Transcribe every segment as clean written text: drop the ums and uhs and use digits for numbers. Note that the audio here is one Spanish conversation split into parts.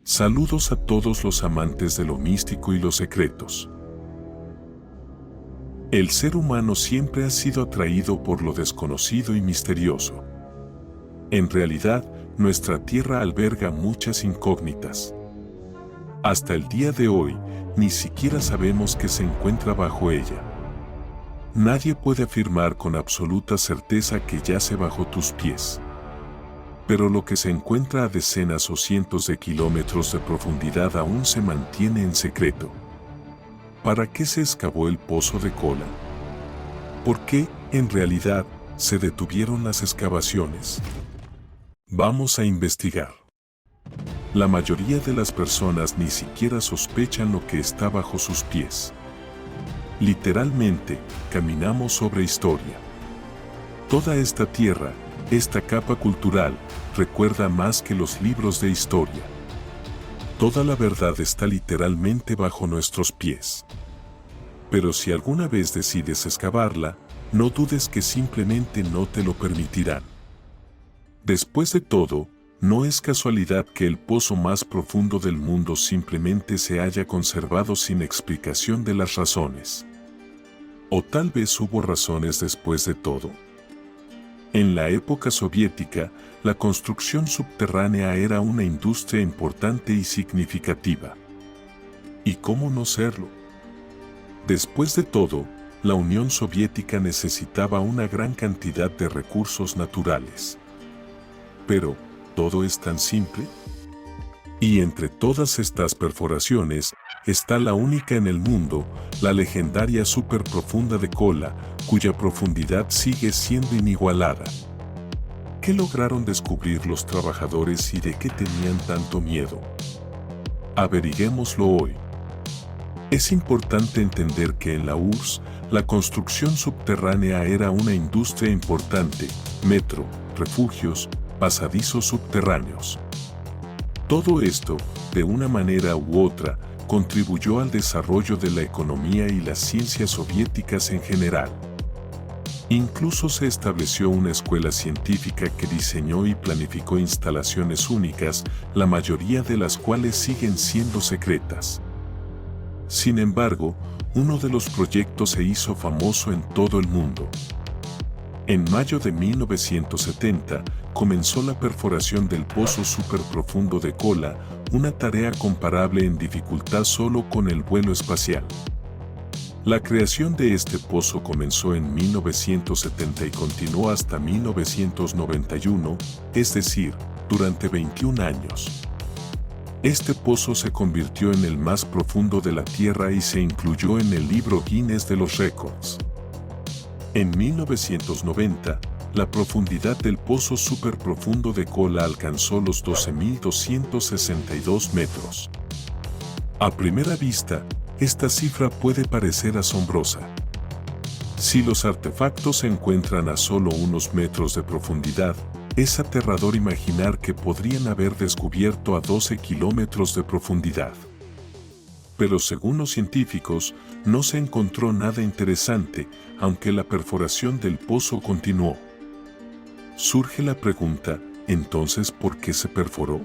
Saludos a todos los amantes de lo místico y los secretos. El ser humano siempre ha sido atraído por lo desconocido y misterioso. En realidad, nuestra Tierra alberga muchas incógnitas. Hasta el día de hoy, ni siquiera sabemos qué se encuentra bajo ella. Nadie puede afirmar con absoluta certeza que yace bajo tus pies. Pero lo que se encuentra a decenas o cientos de kilómetros de profundidad aún se mantiene en secreto. ¿Para qué se excavó el pozo de Kola? ¿Por qué, en realidad, se detuvieron las excavaciones? Vamos a investigar. La mayoría de las personas ni siquiera sospechan lo que está bajo sus pies. Literalmente, caminamos sobre historia. Toda esta tierra, esta capa cultural, recuerda más que los libros de historia. Toda la verdad está literalmente bajo nuestros pies. Pero si alguna vez decides excavarla, no dudes que simplemente no te lo permitirán. Después de todo, no es casualidad que el pozo más profundo del mundo simplemente se haya conservado sin explicación de las razones. ¿O tal vez hubo razones después de todo? En la época soviética, la construcción subterránea era una industria importante y significativa. ¿Y cómo no serlo? Después de todo, la Unión Soviética necesitaba una gran cantidad de recursos naturales. Pero, ¿todo es tan simple? Y entre todas estas perforaciones, está la única en el mundo, la legendaria superprofunda de Kola, cuya profundidad sigue siendo inigualada. ¿Qué lograron descubrir los trabajadores y de qué tenían tanto miedo? Averiguémoslo hoy. Es importante entender que en la URSS, la construcción subterránea era una industria importante, metro, refugios, pasadizos subterráneos. Todo esto, de una manera u otra, contribuyó al desarrollo de la economía y las ciencias soviéticas en general. Incluso se estableció una escuela científica que diseñó y planificó instalaciones únicas, la mayoría de las cuales siguen siendo secretas. Sin embargo, uno de los proyectos se hizo famoso en todo el mundo. En mayo de 1970, comenzó la perforación del pozo superprofundo de Kola, una tarea comparable en dificultad solo con el vuelo espacial. La creación de este pozo comenzó en 1970 y continuó hasta 1991, es decir, durante 21 años. Este pozo se convirtió en el más profundo de la Tierra y se incluyó en el libro Guinness de los Récords. En 1990, la profundidad del pozo superprofundo de Kola alcanzó los 12.262 metros. A primera vista, esta cifra puede parecer asombrosa. Si los artefactos se encuentran a solo unos metros de profundidad, es aterrador imaginar que podrían haber descubierto a 12 kilómetros de profundidad. Pero según los científicos, no se encontró nada interesante, aunque la perforación del pozo continuó. Surge la pregunta, entonces, ¿por qué se perforó?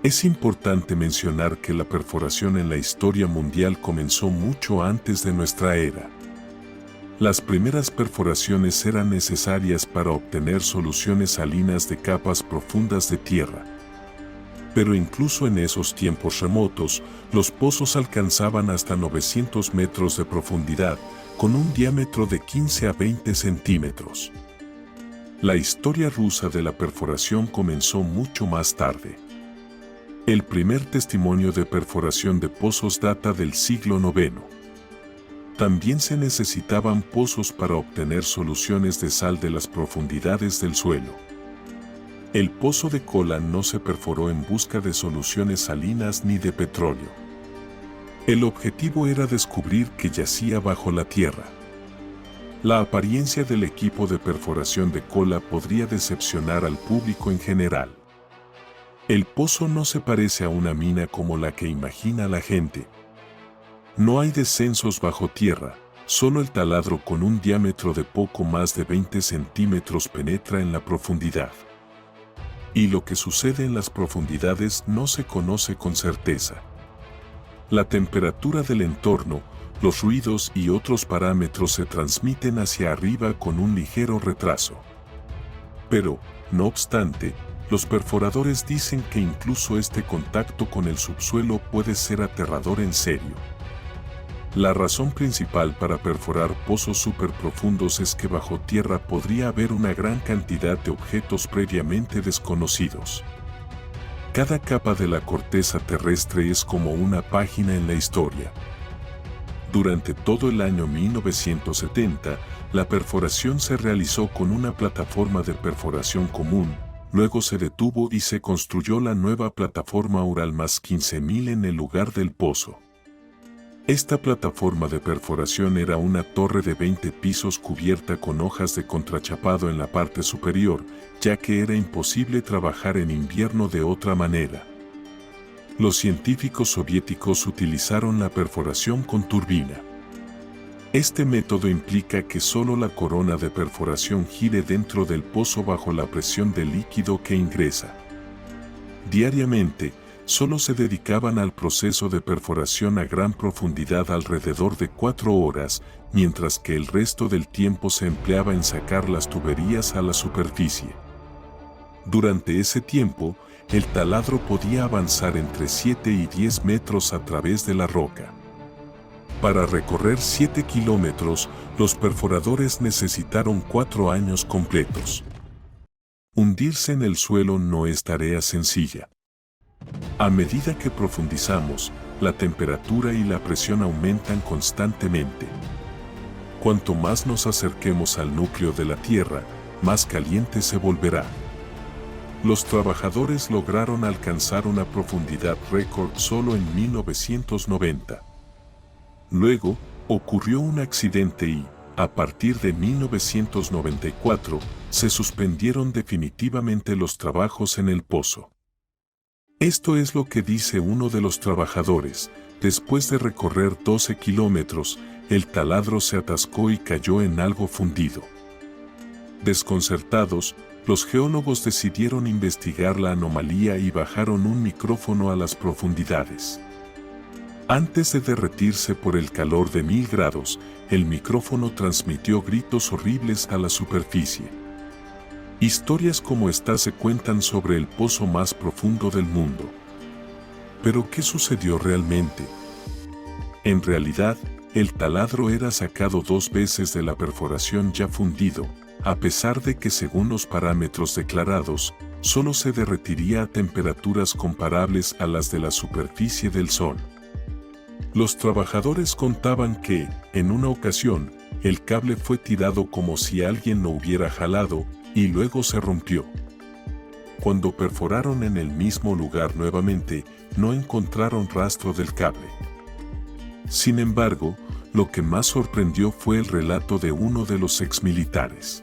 Es importante mencionar que la perforación en la historia mundial comenzó mucho antes de nuestra era. Las primeras perforaciones eran necesarias para obtener soluciones salinas de capas profundas de tierra. Pero incluso en esos tiempos remotos, los pozos alcanzaban hasta 900 metros de profundidad, con un diámetro de 15 a 20 centímetros. La historia rusa de la perforación comenzó mucho más tarde. El primer testimonio de perforación de pozos data del siglo IX. También se necesitaban pozos para obtener soluciones de sal de las profundidades del suelo. El pozo de Kola no se perforó en busca de soluciones salinas ni de petróleo. El objetivo era descubrir qué yacía bajo la tierra. La apariencia del equipo de perforación de Kola podría decepcionar al público en general. El pozo no se parece a una mina como la que imagina la gente. No hay descensos bajo tierra, solo el taladro con un diámetro de poco más de 20 centímetros penetra en la profundidad. Y lo que sucede en las profundidades no se conoce con certeza. La temperatura del entorno, los ruidos y otros parámetros se transmiten hacia arriba con un ligero retraso. Pero, no obstante, los perforadores dicen que incluso este contacto con el subsuelo puede ser aterrador en serio. La razón principal para perforar pozos superprofundos es que bajo tierra podría haber una gran cantidad de objetos previamente desconocidos. Cada capa de la corteza terrestre es como una página en la historia. Durante todo el año 1970, la perforación se realizó con una plataforma de perforación común, luego se detuvo y se construyó la nueva plataforma Ural+15000 en el lugar del pozo. Esta plataforma de perforación era una torre de 20 pisos cubierta con hojas de contrachapado en la parte superior, ya que era imposible trabajar en invierno de otra manera. Los científicos soviéticos utilizaron la perforación con turbina. Este método implica que solo la corona de perforación gire dentro del pozo bajo la presión del líquido que ingresa. Diariamente, solo se dedicaban al proceso de perforación a gran profundidad alrededor de 4 horas, mientras que el resto del tiempo se empleaba en sacar las tuberías a la superficie. Durante ese tiempo, el taladro podía avanzar entre 7 y 10 metros a través de la roca. Para recorrer 7 kilómetros, los perforadores necesitaron 4 años completos. Hundirse en el suelo no es tarea sencilla. A medida que profundizamos, la temperatura y la presión aumentan constantemente. Cuanto más nos acerquemos al núcleo de la Tierra, más caliente se volverá. Los trabajadores lograron alcanzar una profundidad récord solo en 1990. Luego, ocurrió un accidente y, a partir de 1994, se suspendieron definitivamente los trabajos en el pozo. Esto es lo que dice uno de los trabajadores: después de recorrer 12 kilómetros, el taladro se atascó y cayó en algo fundido. Desconcertados, los geólogos decidieron investigar la anomalía y bajaron un micrófono a las profundidades. Antes de derretirse por el calor de 1000 grados, el micrófono transmitió gritos horribles a la superficie. Historias como esta se cuentan sobre el pozo más profundo del mundo. ¿Pero qué sucedió realmente? En realidad, el taladro era sacado 2 veces de la perforación ya fundido, a pesar de que según los parámetros declarados, solo se derretiría a temperaturas comparables a las de la superficie del Sol. Los trabajadores contaban que, en una ocasión, el cable fue tirado como si alguien lo hubiera jalado, y luego se rompió. Cuando perforaron en el mismo lugar nuevamente, no encontraron rastro del cable. Sin embargo, lo que más sorprendió fue el relato de uno de los exmilitares.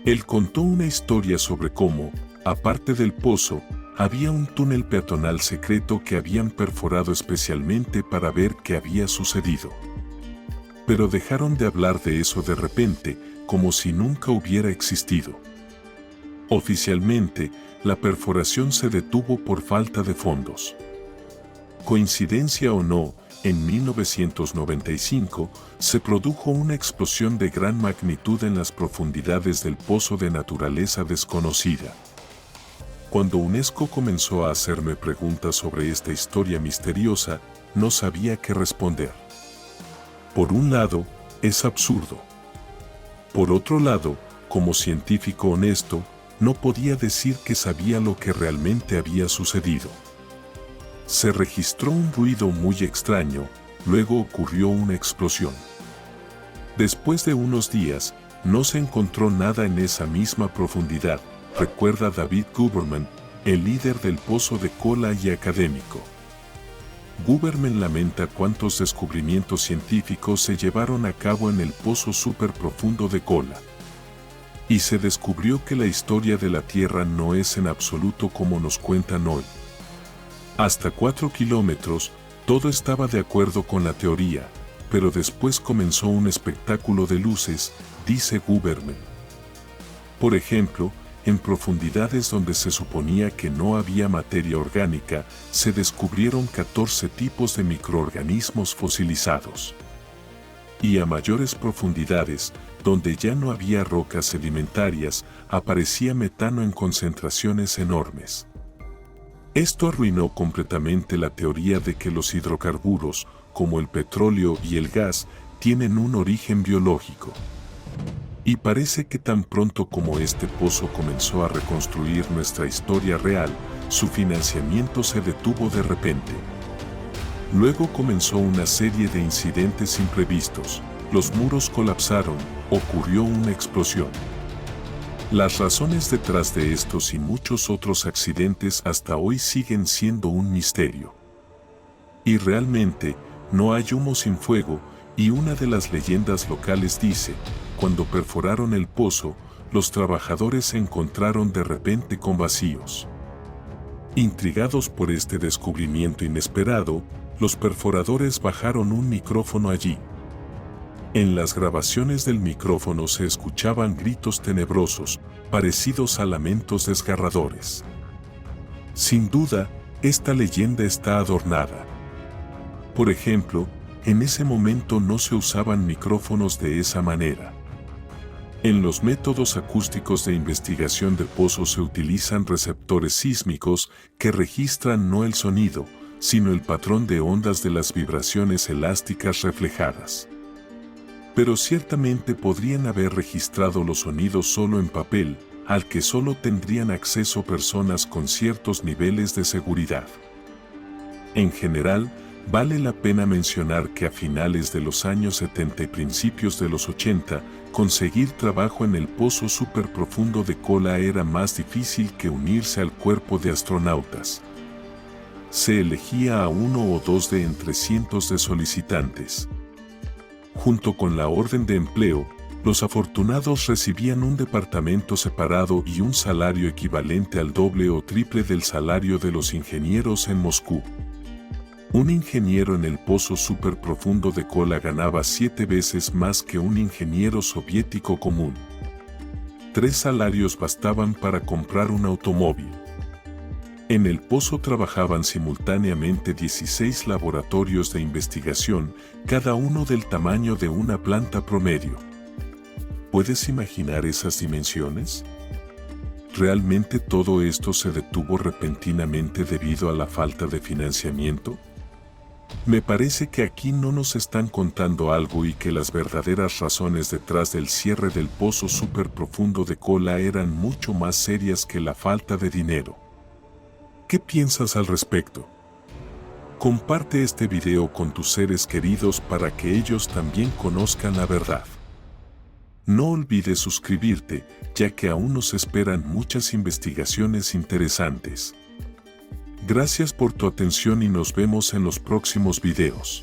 Él contó una historia sobre cómo, aparte del pozo, había un túnel peatonal secreto que habían perforado especialmente para ver qué había sucedido. Pero dejaron de hablar de eso de repente, como si nunca hubiera existido. Oficialmente, la perforación se detuvo por falta de fondos. Coincidencia o no, en 1995 se produjo una explosión de gran magnitud en las profundidades del pozo de naturaleza desconocida. Cuando UNESCO comenzó a hacerme preguntas sobre esta historia misteriosa, no sabía qué responder. Por un lado, es absurdo. Por otro lado, como científico honesto, no podía decir que sabía lo que realmente había sucedido. Se registró un ruido muy extraño, luego ocurrió una explosión. Después de unos días, no se encontró nada en esa misma profundidad, recuerda David Guberman, el líder del pozo de Kola y académico. Guberman lamenta cuántos descubrimientos científicos se llevaron a cabo en el pozo superprofundo de Kola. Y se descubrió que la historia de la Tierra no es en absoluto como nos cuentan hoy. Hasta 4 kilómetros, todo estaba de acuerdo con la teoría, pero después comenzó un espectáculo de luces, dice Guberman. Por ejemplo, en profundidades donde se suponía que no había materia orgánica, se descubrieron 14 tipos de microorganismos fosilizados. Y a mayores profundidades, donde ya no había rocas sedimentarias, aparecía metano en concentraciones enormes. Esto arruinó completamente la teoría de que los hidrocarburos, como el petróleo y el gas, tienen un origen biológico. Y parece que tan pronto como este pozo comenzó a reconstruir nuestra historia real, su financiamiento se detuvo de repente. Luego comenzó una serie de incidentes imprevistos, los muros colapsaron, ocurrió una explosión. Las razones detrás de estos y muchos otros accidentes hasta hoy siguen siendo un misterio. Y realmente, no hay humo sin fuego, y una de las leyendas locales dice, cuando perforaron el pozo, los trabajadores se encontraron de repente con vacíos. Intrigados por este descubrimiento inesperado, los perforadores bajaron un micrófono allí. En las grabaciones del micrófono se escuchaban gritos tenebrosos, parecidos a lamentos desgarradores. Sin duda, esta leyenda está adornada. Por ejemplo, en ese momento no se usaban micrófonos de esa manera. En los métodos acústicos de investigación de pozos se utilizan receptores sísmicos que registran no el sonido, sino el patrón de ondas de las vibraciones elásticas reflejadas. Pero ciertamente podrían haber registrado los sonidos solo en papel, al que solo tendrían acceso personas con ciertos niveles de seguridad. En general, vale la pena mencionar que a finales de los años 70 y principios de los 80, conseguir trabajo en el pozo superprofundo de Kola era más difícil que unirse al cuerpo de astronautas. Se elegía a uno o dos de entre cientos de solicitantes. Junto con la orden de empleo, los afortunados recibían un departamento separado y un salario equivalente al doble o triple del salario de los ingenieros en Moscú. Un ingeniero en el pozo superprofundo de Kola ganaba 7 veces más que un ingeniero soviético común. 3 salarios bastaban para comprar un automóvil. En el pozo trabajaban simultáneamente 16 laboratorios de investigación, cada uno del tamaño de una planta promedio. ¿Puedes imaginar esas dimensiones? ¿Realmente todo esto se detuvo repentinamente debido a la falta de financiamiento? Me parece que aquí no nos están contando algo y que las verdaderas razones detrás del cierre del pozo superprofundo de Kola eran mucho más serias que la falta de dinero. ¿Qué piensas al respecto? Comparte este video con tus seres queridos para que ellos también conozcan la verdad. No olvides suscribirte, ya que aún nos esperan muchas investigaciones interesantes. Gracias por tu atención y nos vemos en los próximos videos.